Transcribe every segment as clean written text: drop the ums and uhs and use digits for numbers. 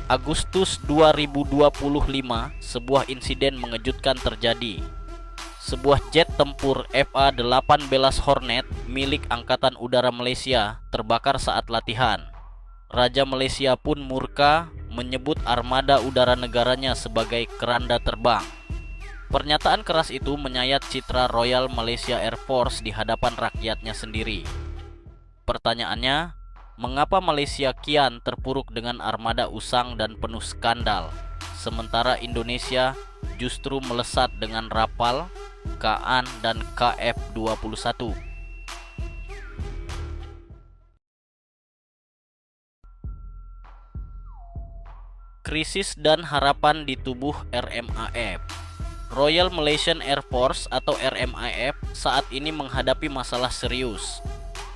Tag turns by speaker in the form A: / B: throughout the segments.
A: Agustus 2025, sebuah insiden mengejutkan terjadi. Sebuah jet tempur FA-18 Hornet milik Angkatan Udara Malaysia terbakar saat latihan. Raja Malaysia pun murka, menyebut armada udara negaranya sebagai keranda terbang. Pernyataan keras itu menyayat citra Royal Malaysia Air Force di hadapan rakyatnya sendiri. Pertanyaannya, mengapa Malaysia kian terpuruk dengan armada usang dan penuh skandal, sementara Indonesia justru melesat dengan Rafale, KAAN, dan KF-21? Krisis dan harapan di tubuh RMAF. Royal Malaysian Air Force atau RMAF saat ini menghadapi masalah serius.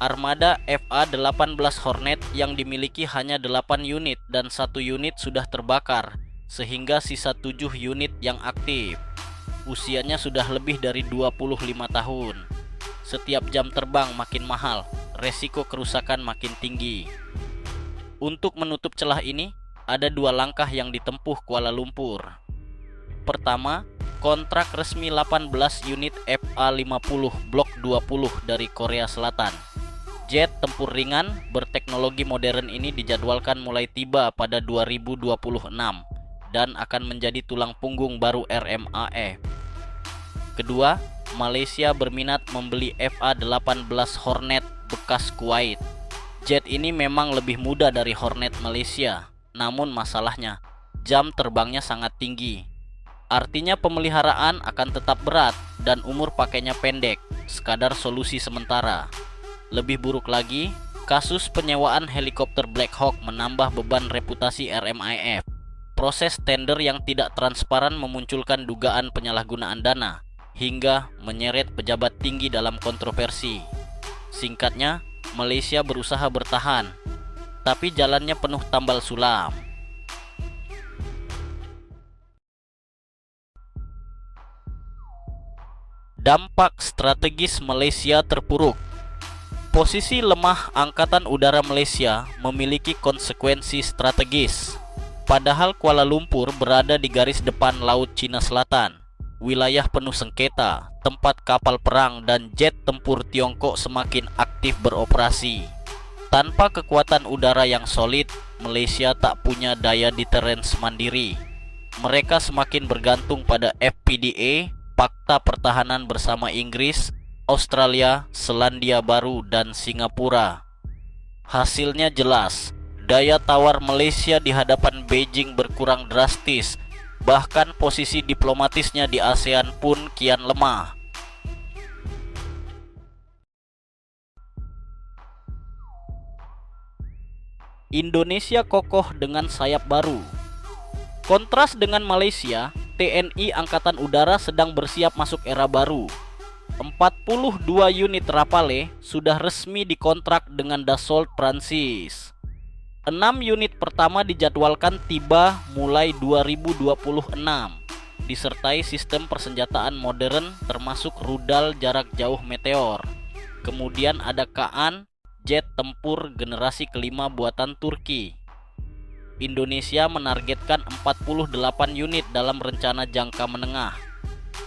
A: Armada FA-18 Hornet yang dimiliki hanya 8 unit dan 1 unit sudah terbakar, sehingga sisa 7 unit yang aktif. Usianya sudah lebih dari 25 tahun. Setiap jam terbang makin mahal, resiko kerusakan makin tinggi. Untuk menutup celah ini, ada 2 langkah yang ditempuh Kuala Lumpur. Pertama, kontrak resmi 18 unit FA-50 Block 20 dari Korea Selatan. Jet tempur ringan berteknologi modern ini dijadwalkan mulai tiba pada 2026 dan akan menjadi tulang punggung baru RMAF. Kedua, Malaysia berminat membeli FA-18 Hornet bekas Kuwait. Jet ini memang lebih muda dari Hornet Malaysia, namun masalahnya jam terbangnya sangat tinggi. Artinya pemeliharaan akan tetap berat dan umur pakainya pendek, sekadar solusi sementara. Lebih buruk lagi, kasus penyewaan helikopter Black Hawk menambah beban reputasi RMAF. Proses tender yang tidak transparan memunculkan dugaan penyalahgunaan dana, hingga menyeret pejabat tinggi dalam kontroversi. Singkatnya, Malaysia berusaha bertahan, tapi jalannya penuh tambal sulam. Dampak strategis Malaysia terpuruk. Posisi lemah Angkatan Udara Malaysia memiliki konsekuensi strategis. Padahal Kuala Lumpur berada di garis depan Laut Cina Selatan, wilayah penuh sengketa, tempat kapal perang dan jet tempur Tiongkok semakin aktif beroperasi. Tanpa kekuatan udara yang solid, Malaysia tak punya daya deterrence mandiri. Mereka semakin bergantung pada FPDA, Fakta Pertahanan bersama Inggris, Australia, Selandia Baru, dan Singapura. Hasilnya jelas, daya tawar Malaysia di hadapan Beijing berkurang drastis, bahkan posisi diplomatisnya di ASEAN pun kian lemah. Indonesia kokoh dengan sayap baru. Kontras dengan Malaysia, TNI Angkatan Udara sedang bersiap masuk era baru. 42 unit Rafale sudah resmi dikontrak dengan Dassault Prancis. 6 unit pertama dijadwalkan tiba mulai 2026, disertai sistem persenjataan modern termasuk rudal jarak jauh Meteor. Kemudian ada KAAN, jet tempur generasi kelima buatan Turki. Indonesia menargetkan 48 unit dalam rencana jangka menengah.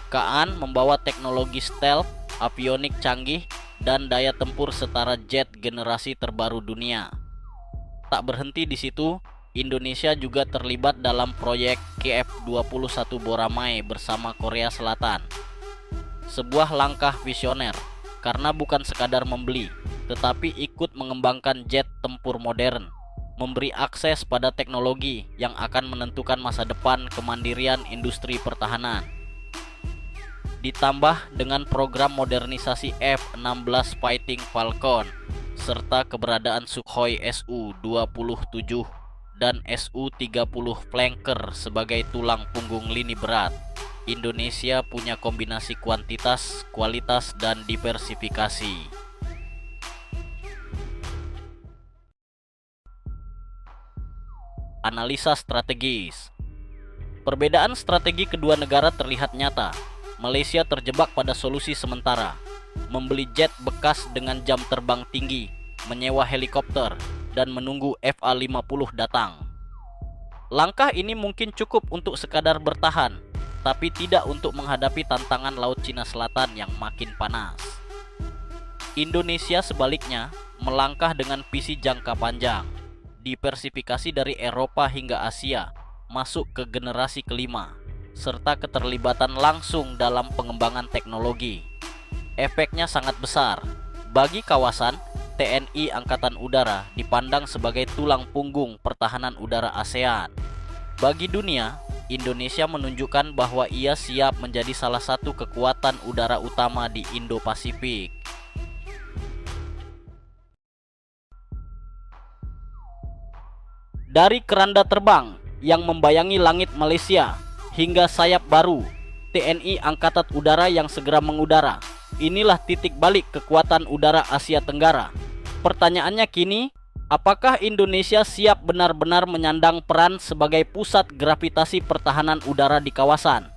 A: KAAN membawa teknologi stealth, avionik canggih, dan daya tempur setara jet generasi terbaru dunia. Tak berhenti di situ, Indonesia juga terlibat dalam proyek KF-21 Boramae bersama Korea Selatan. Sebuah langkah visioner, karena bukan sekadar membeli, tetapi ikut mengembangkan jet tempur modern, memberi akses pada teknologi yang akan menentukan masa depan kemandirian industri pertahanan. Ditambah dengan program modernisasi F-16 Fighting Falcon, serta keberadaan Sukhoi Su-27 dan Su-30 Flanker sebagai tulang punggung lini berat, Indonesia punya kombinasi kuantitas, kualitas, dan diversifikasi. Analisa strategis. Perbedaan strategi kedua negara terlihat nyata. Malaysia terjebak pada solusi sementara, membeli jet bekas dengan jam terbang tinggi, menyewa helikopter, dan menunggu FA-50 datang. Langkah ini mungkin cukup untuk sekadar bertahan, tapi tidak untuk menghadapi tantangan Laut Cina Selatan yang makin panas. Indonesia sebaliknya melangkah dengan visi jangka panjang, diversifikasi dari Eropa hingga Asia, masuk ke generasi kelima, serta keterlibatan langsung dalam pengembangan teknologi. Efeknya sangat besar. Bagi kawasan, TNI Angkatan Udara dipandang sebagai tulang punggung pertahanan udara ASEAN. Bagi dunia, Indonesia menunjukkan bahwa ia siap menjadi salah satu kekuatan udara utama di Indo-Pasifik. Dari keranda terbang yang membayangi langit Malaysia hingga sayap baru TNI Angkatan Udara yang segera mengudara, inilah titik balik kekuatan udara Asia Tenggara. Pertanyaannya kini, apakah Indonesia siap benar-benar menyandang peran sebagai pusat gravitasi pertahanan udara di kawasan?